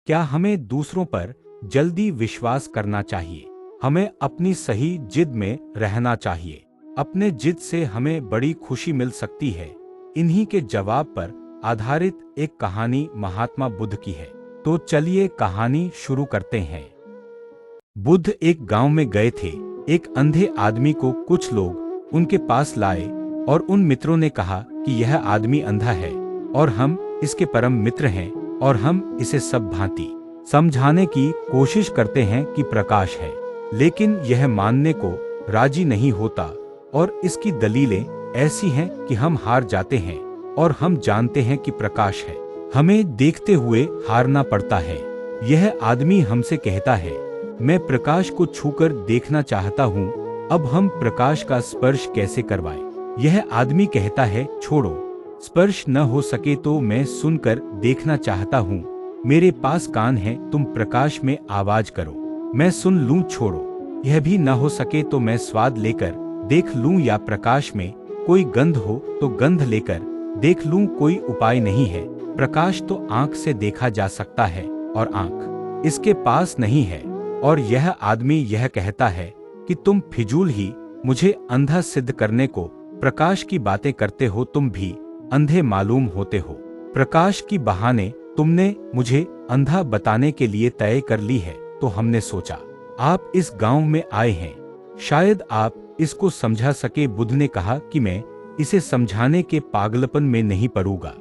क्या हमें दूसरों पर जल्दी विश्वास करना चाहिए? हमें अपनी सही जिद में रहना चाहिए। अपने जिद से हमें बड़ी खुशी मिल सकती है। इन्हीं के जवाब पर आधारित एक कहानी महात्मा बुद्ध की है। तो चलिए कहानी शुरू करते हैं। बुद्ध एक गांव में गए थे। एक अंधे आदमी को कुछ लोग उनके पास लाए और उन मित्रों ने कहा कि यह आदमी अंधा है और हम इसके परम मित्र हैं और हम इसे सब भांति समझाने की कोशिश करते हैं कि प्रकाश है, लेकिन यह मानने को राजी नहीं होता और इसकी दलीलें ऐसी हैं कि हम हार जाते हैं और हम जानते हैं कि प्रकाश है। हमें देखते हुए हारना पड़ता है। यह आदमी हमसे कहता है, मैं प्रकाश को छूकर देखना चाहता हूँ, अब हम प्रकाश का स्पर्श कैसे करवाएं? यह आदमी कहता है, छोड़ो, स्पर्श न हो सके तो मैं सुनकर देखना चाहता हूँ, मेरे पास कान है, तुम प्रकाश में आवाज करो, मैं सुन लूं, छोड़ो, यह भी न हो सके तो मैं स्वाद लेकर देख लूं या प्रकाश में कोई गंध हो तो गंध लेकर देख लूं, कोई उपाय नहीं है। प्रकाश तो आंख से देखा जा सकता है और आंख इसके पास नहीं है। और यह आदमी यह कहता है कि तुम फिजूल ही मुझे अंधा सिद्ध करने को प्रकाश की बातें करते हो, तुम भी अंधे मालूम होते हो। प्रकाश की बहाने तुमने मुझे अंधा बताने के लिए तय कर ली है, तो हमने सोचा आप इस गांव में आए हैं, शायद आप इसको समझा सके। बुद्ध ने कहा कि मैं इसे समझाने के पागलपन में नहीं पड़ूंगा।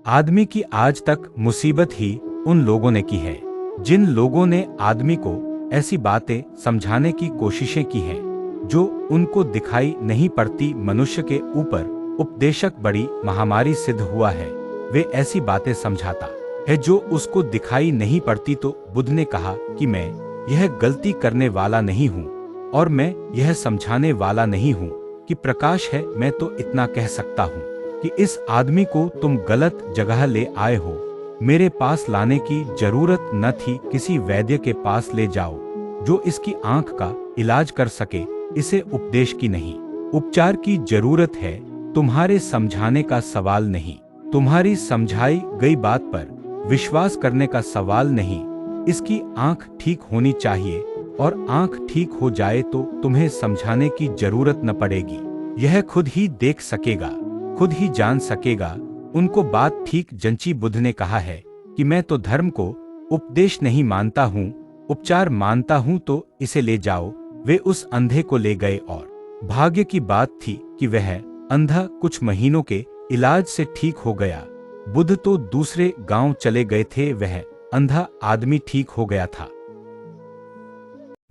आदमी की आज तक मुसीबत ही उन लोगों ने की है जिन लोगों ने आदमी को ऐसी बातें समझाने की कोशिशें की हैं जो उनको दिखाई नहीं पड़ती। मनुष्य के ऊपर उपदेशक बड़ी महामारी सिद्ध हुआ है। वे ऐसी बातें समझाता है जो उसको दिखाई नहीं पड़ती। तो बुद्ध ने कहा कि मैं यह गलती करने वाला नहीं हूँ और मैं यह समझाने वाला नहीं हूँ कि प्रकाश है। मैं तो इतना कह सकता हूँ कि इस आदमी को तुम गलत जगह ले आए हो, मेरे पास लाने की जरूरत न थी। किसी वैद्य के पास ले जाओ जो इसकी आंख का इलाज कर सके। इसे उपदेश की नहीं, उपचार की जरूरत है, तुम्हारे समझाने का सवाल नहीं, तुम्हारी समझाई गई बात पर विश्वास करने का सवाल नहीं। इसकी आंख ठीक होनी चाहिए और आंख ठीक हो जाए तो तुम्हें समझाने की जरूरत न पड़ेगी। यह खुद ही देख सकेगा, खुद ही जान सकेगा। उनको बात ठीक जंची। बुद्ध ने कहा है कि मैं तो धर्म को उपदेश नहीं मानता हूँ, उपचार मानता हूँ, तो इसे ले जाओ। वे उस अंधे को ले गए और भाग्य की बात थी कि वह अंधा कुछ महीनों के इलाज से ठीक हो गया। बुद्ध तो दूसरे गांव चले गए थे, वह अंधा आदमी ठीक हो गया था।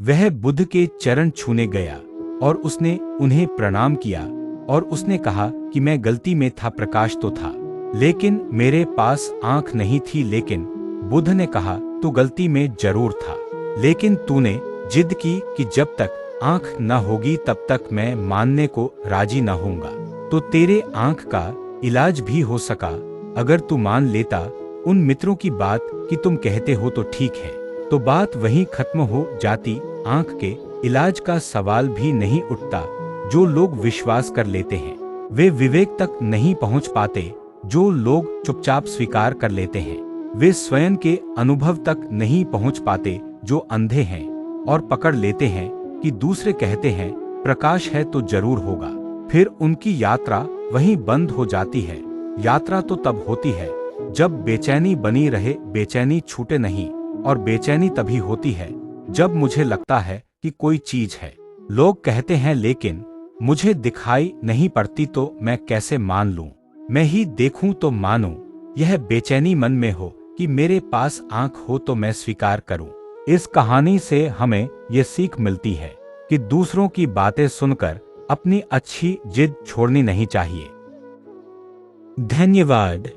वह बुद्ध के चरण छूने गया और उसने उन्हें प्रणाम किया और उसने कहा कि मैं गलती में था, प्रकाश तो था लेकिन मेरे पास आंख नहीं थी। लेकिन बुद्ध ने कहा तू गलती में जरूर था, लेकिन तूने जिद की कि जब तक आंख न होगी तब तक मैं मानने को राजी न होऊंगा। तो तेरे आंख का इलाज भी हो सका अगर तू मान लेता उन मित्रों की बात कि तुम कहते हो तो ठीक है, तो बात वहीं खत्म हो जाती। आंख के इलाज का सवाल भी नहीं उठता। जो लोग विश्वास कर लेते हैं वे विवेक तक नहीं पहुंच पाते। जो लोग चुपचाप स्वीकार कर लेते हैं वे स्वयं के अनुभव तक नहीं पहुंच पाते। जो अंधे हैं और पकड़ लेते हैं कि दूसरे कहते हैं प्रकाश है तो जरूर होगा, फिर उनकी यात्रा वहीं बंद हो जाती है। यात्रा तो तब होती है जब बेचैनी बनी रहे, बेचैनी छूटे नहीं। और बेचैनी तभी होती है जब मुझे लगता है कि कोई चीज है, लोग कहते हैं लेकिन मुझे दिखाई नहीं पड़ती, तो मैं कैसे मान लूं? मैं ही देखूं तो मानूं। यह बेचैनी मन में हो कि मेरे पास आंख हो तो मैं स्वीकार करूं। इस कहानी से हमें ये सीख मिलती है कि दूसरों की बातें सुनकर अपनी अच्छी जिद छोड़नी नहीं चाहिए। धन्यवाद।